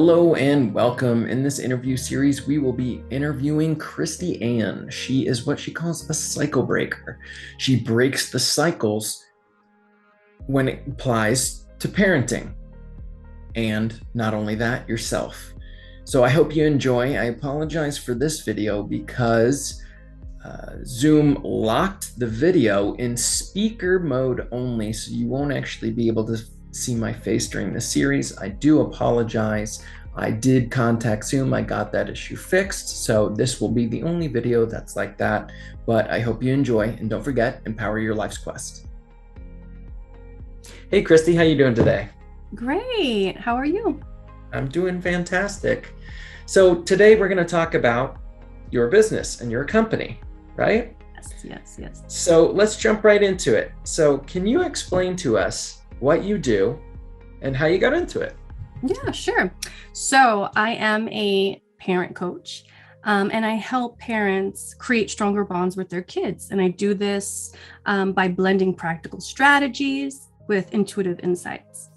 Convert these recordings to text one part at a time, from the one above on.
Hello and welcome. In this interview series, we will be interviewing Christie Ann. She is what she calls a cycle breaker. She breaks the cycles when it applies to parenting. And not only that, yourself. So I hope you enjoy. I apologize for this video because Zoom locked the video in speaker mode only, so you won't actually be able to see my face during the series. I do apologize. I did contact Zoom. I got that issue fixed. So this will be the only video that's like that, but I hope you enjoy, and don't forget, empower your life's quest. Hey, Christie, how you doing today? Great. How are you? I'm doing fantastic. So today we're going to talk about your business and your company, right? Yes. So let's jump right into it. So can you explain to us what you do and how you got into it? Yeah, sure. So I am a parent coach, and I help parents create stronger bonds with their kids. And I do this by blending practical strategies with intuitive insights.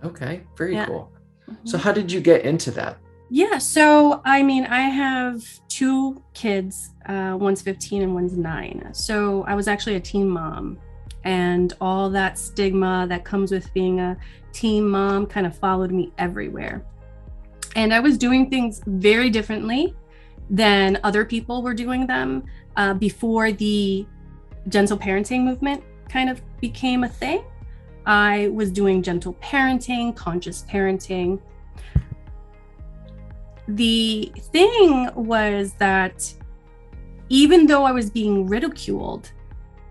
Okay, very cool. Mm-hmm. So how did you get into that? Yeah, so I have two kids, one's 15 and one's 9. So I was actually a teen mom. And all that stigma that comes with being a teen mom kind of followed me everywhere. And I was doing things very differently than other people were doing them before the gentle parenting movement kind of became a thing. I was doing gentle parenting, conscious parenting. The thing was that even though I was being ridiculed,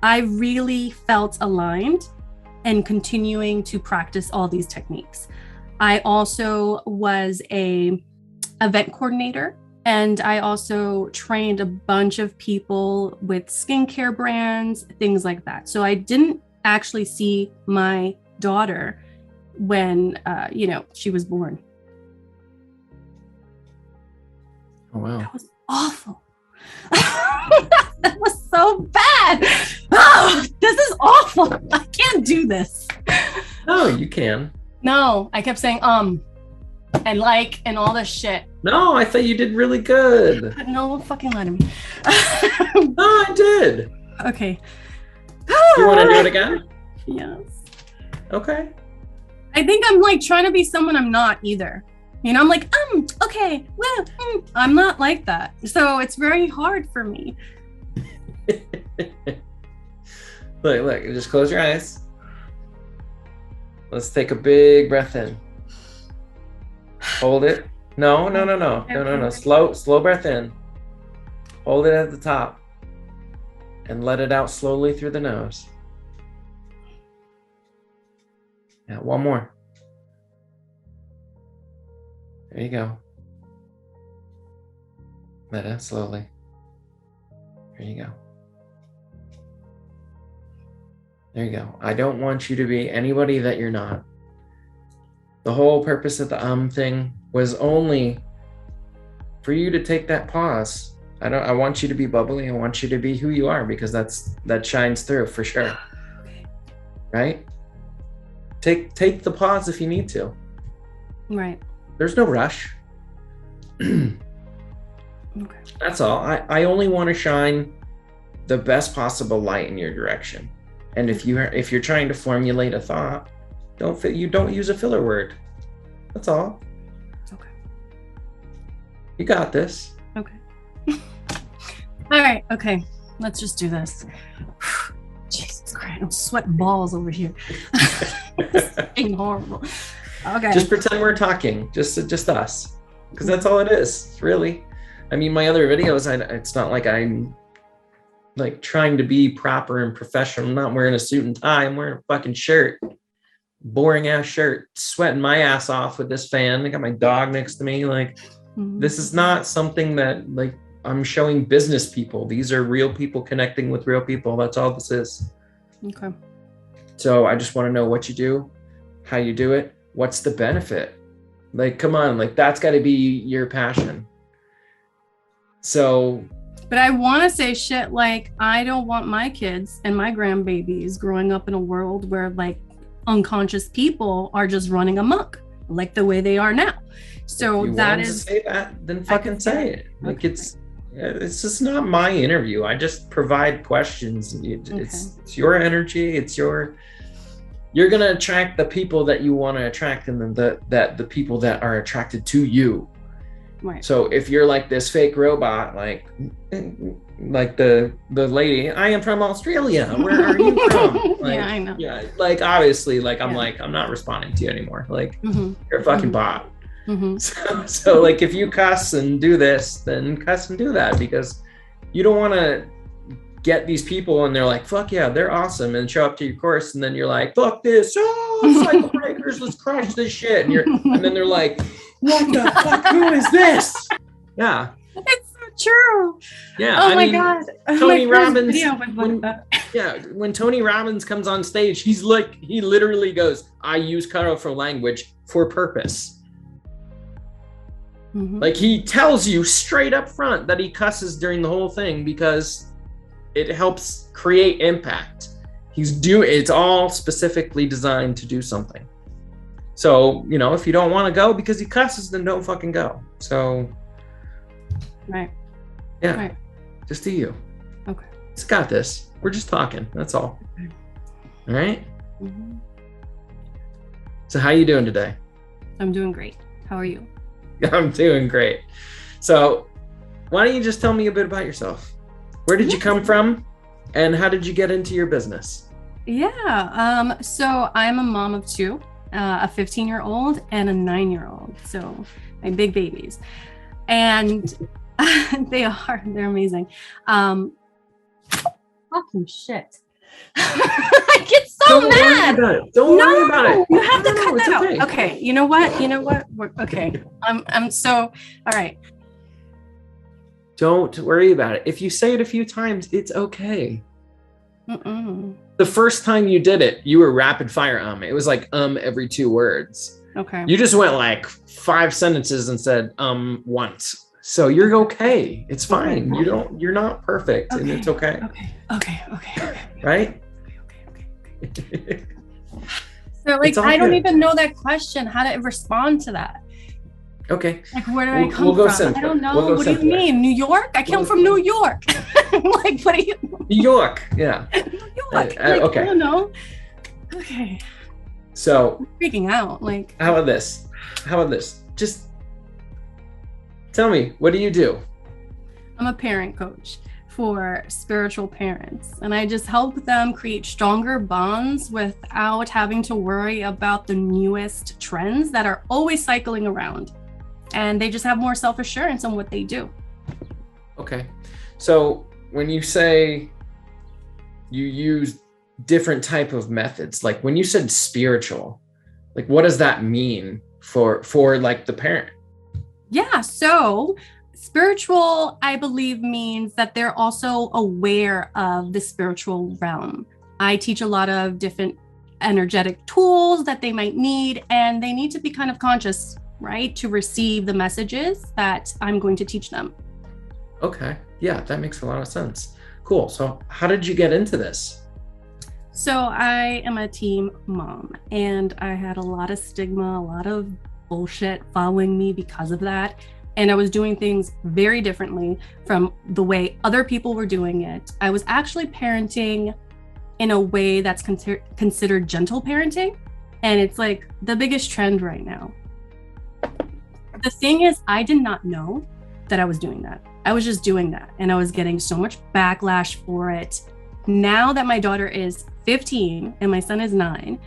I really felt aligned and continuing to practice all these techniques. I also was a event coordinator, and I also trained a bunch of people with skincare brands, things like that. So I didn't actually see my daughter when, she was born. Oh, wow. That was awful. That was so bad. Oh, this is awful. I can't do this. Oh, you can. No, I kept saying and like and all this shit. No, I thought you did really good. No fucking lie to me. No, I did. Okay. You want to do it again? Yes. Okay. I think I'm like trying to be someone I'm not either. I'm like, okay, well, I'm not like that. So it's very hard for me. Look, just close your eyes. Let's take a big breath in. Hold it. No. Slow breath in. Hold it at the top. And let it out slowly through the nose. Yeah, one more. There you go. Let it out slowly. There you go. There you go. I don't want you to be anybody that you're not. The whole purpose of the thing was only for you to take that pause. I want you to be bubbly. I want you to be who you are, because that shines through for sure. Right? Take the pause if you need to. Right. There's no rush. Okay. That's all. I only want to shine the best possible light in your direction. And if you're trying to formulate a thought, you don't use a filler word. That's all. Okay. You got this. Okay. All right. Okay. Let's just do this. Jesus Christ, I'm sweating balls over here. It's being horrible. Okay. Just pretend we're talking, just us, because that's all it is, really. I mean, my other videos, it's not like I'm like trying to be proper and professional. I'm not wearing a suit and tie. I'm wearing a fucking shirt, boring ass shirt, sweating my ass off with this fan. I got my dog next to me. Like, This is not something that like I'm showing business people. These are real people connecting with real people. That's all this is. Okay. So I just want to know what you do, how you do it. What's the benefit? Like, come on, like that's got to be your passion. So. But I want to say shit like, I don't want my kids and my grandbabies growing up in a world where like unconscious people are just running amok like the way they are now. So if you that wanted to is, say that, then I fucking could say say it. Like okay, it's just not my interview. I just provide questions. okay, It's your energy. You're gonna attract the people that you want to attract, and then the people that are attracted to you. right. So if you're like this fake robot, like the lady, I am from Australia. Where are you from? Like, Yeah, I know. yeah, like obviously, like I'm Yeah. like I'm not responding to you anymore. Like Mhm. you're a fucking Mhm. bot. Mhm. So like if you cuss and do this, then cuss and do that, because you don't want to get these people and they're like, fuck yeah, they're awesome, and show up to your course and then you're like, fuck this, cycle breakers, let's crush this shit, and then they're like, what the fuck, who is this? Yeah, It's so true. yeah. Oh I my mean, God. Tony My first Robbins, video was like that. yeah, when Tony Robbins comes on stage, he literally goes, I use colorful language for purpose. Mhm. Like he tells you straight up front that he cusses during the whole thing because it helps create impact. It's all specifically designed to do something. So, if you don't want to go because he cusses, then don't fucking go. So, Right. yeah, Right. just do you. Okay. It's got this. We're just talking. That's all. All right. Mhm. So, how you doing today? I'm doing great. How are you? I'm doing great. So, why don't you just tell me a bit about yourself? Where did you come from, and how did you get into your business? Yeah. So I'm a mom of two, a 15-year-old and a 9-year-old. So my big babies, and they're amazing. Fucking shit. I get so Don't mad. worry about it. Don't worry about it. You have to No, cut it's that okay. out. Okay. You know what? Okay. I'm so all right. Don't worry about it. If you say it a few times, it's okay. Mm-mm. The first time you did it, you were rapid fire. It was like every 2 words. Okay. You just went like 5 sentences and said once. So you're okay. It's fine. Okay. You're not perfect, and it's okay. Okay. Right? Okay. So like I don't even know that question, how to respond to that. Okay. Like where do I come we'll go from? simpler. I don't know. We'll go what simpler. do you mean? New York? I come from New York. Like what do you New York. Yeah. New York. Like, Okay. I don't know. Okay. So I'm freaking out. Like how about this? Just tell me, what do you do? I'm a parent coach for spiritual parents, and I just help them create stronger bonds without having to worry about the newest trends that are always cycling around. And they just have more self-assurance on what they do. Okay. So when you say you use different type of methods, like when you said spiritual, like what does that mean for like the parent? Yeah, so spiritual, I believe, means that they're also aware of the spiritual realm. I teach a lot of different energetic tools that they might need, and they need to be kind of conscious, right, to receive the messages that I'm going to teach them. Okay. Yeah, that makes a lot of sense. Cool. So how did you get into this? So I am a teen mom, and I had a lot of stigma, a lot of bullshit following me because of that. And I was doing things very differently from the way other people were doing it. I was actually parenting in a way that's considered gentle parenting. And it's like the biggest trend right now. The thing is, I did not know that I was doing that. I was just doing that. And I was getting so much backlash for it. Now that my daughter is 15 and my son is 9,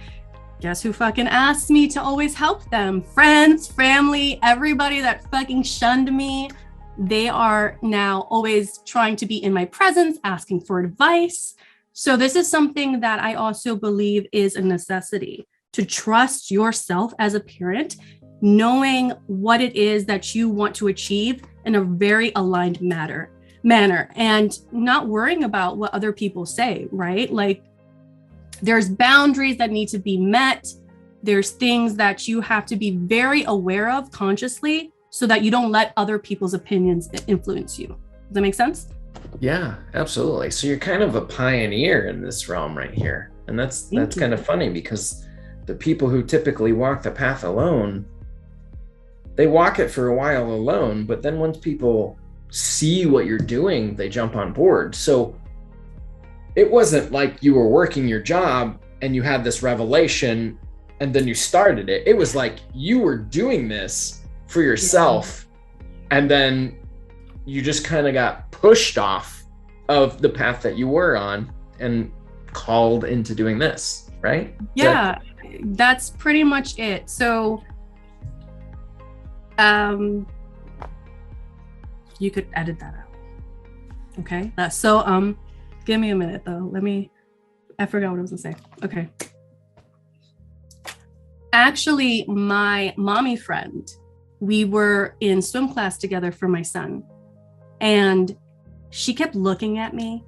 guess who fucking asked me to always help them? Friends, family, everybody that fucking shunned me. They are now always trying to be in my presence, asking for advice. So this is something that I also believe is a necessity, to trust yourself as a parent, knowing what it is that you want to achieve in a very aligned manner, and not worrying about what other people say, right? Like there's boundaries that need to be met. There's things that you have to be very aware of consciously so that you don't let other people's opinions influence you. Does that make sense? Yeah, absolutely. So you're kind of a pioneer in this realm right here. And that's kind of funny, because the people who typically walk the path alone, they walk it for a while alone, but then once people see what you're doing, they jump on board. So it wasn't like you were working your job and you had this revelation and then you started it. It was like you were doing this for yourself, and then you just kind of got pushed off of the path that you were on and called into doing this, right? Yeah, that's pretty much it. So you could edit that out. Okay. So give me a minute though. I forgot what I was gonna say. Okay. Actually, my mommy friend, we were in swim class together for my son, and she kept looking at me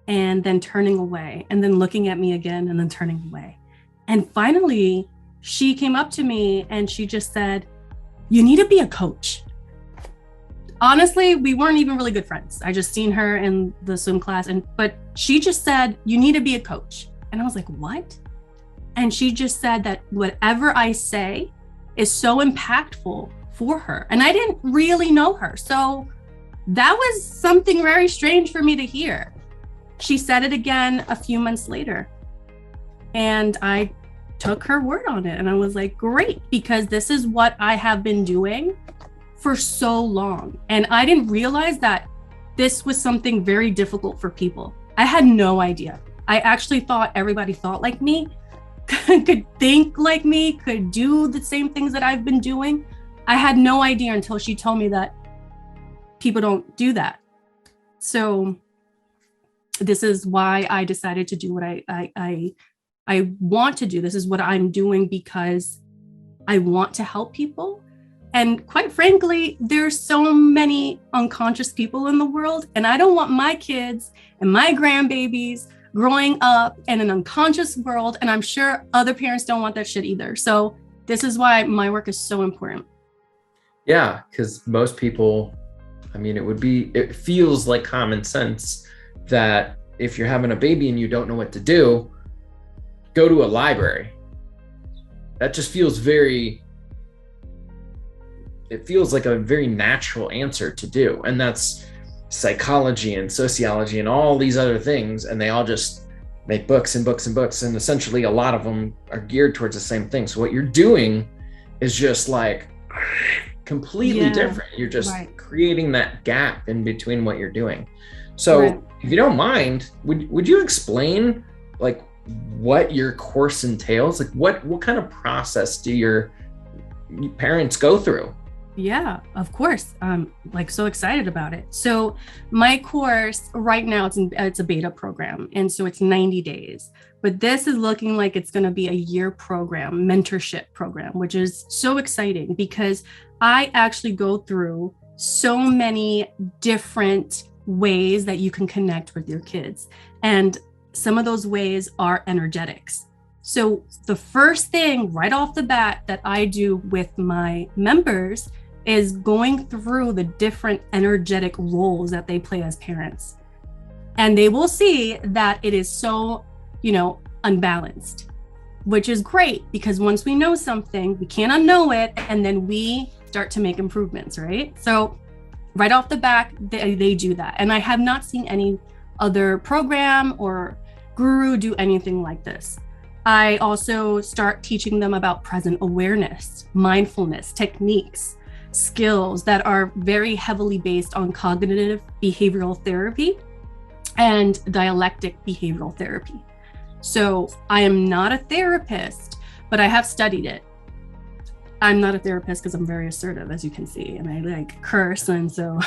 and then turning away, and then looking at me again and then turning away. And finally, she came up to me and she just said, "You need to be a coach." Honestly, we weren't even really good friends. I just seen her in the swim class, but she just said, "You need to be a coach." And I was like, "What?" And she just said that whatever I say is so impactful for her. And I didn't really know her. So that was something very strange for me to hear. She said it again a few months later, and I took her word on it. And I was like, great, because this is what I have been doing for so long. And I didn't realize that this was something very difficult for people. I had no idea. I actually thought everybody thought like me, could think like me, could do the same things that I've been doing. I had no idea until she told me that people don't do that. So this is why I decided to do what I want to do. This is what I'm doing because I want to help people. And quite frankly, there's so many unconscious people in the world, and I don't want my kids and my grandbabies growing up in an unconscious world. And I'm sure other parents don't want that shit either. So this is why my work is so important. Yeah, because most people, I mean, it feels like common sense that if you're having a baby and you don't know what to do, go to a library. That just feels it feels like a very natural answer to do. And that's psychology and sociology and all these other things. And they all just make books and books and books. And essentially a lot of them are geared towards the same thing. So what you're doing is just like completely different. You're just creating that gap in between what you're doing. So if you don't mind, would you explain like what your course entails? Like what kind of process do your parents go through? Yeah, of course. I'm like so excited about it. So my course right now, it's a beta program. And so it's 90 days, but this is looking like it's going to be a year program, mentorship program, which is so exciting because I actually go through so many different ways that you can connect with your kids. And some of those ways are energetics. So the first thing right off the bat that I do with my members is going through the different energetic roles that they play as parents. And they will see that it is so, unbalanced, which is great because once we know something, we can't unknow it. And then we start to make improvements, right? So right off the bat, they do that. And I have not seen any other program or guru do anything like this. I also start teaching them about present awareness, mindfulness, techniques, skills that are very heavily based on cognitive behavioral therapy and dialectic behavioral therapy. So I am not a therapist, but I have studied it. I'm not a therapist because I'm very assertive, as you can see, and I like curse. And so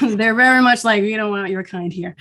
they're very much like, we don't want your kind here.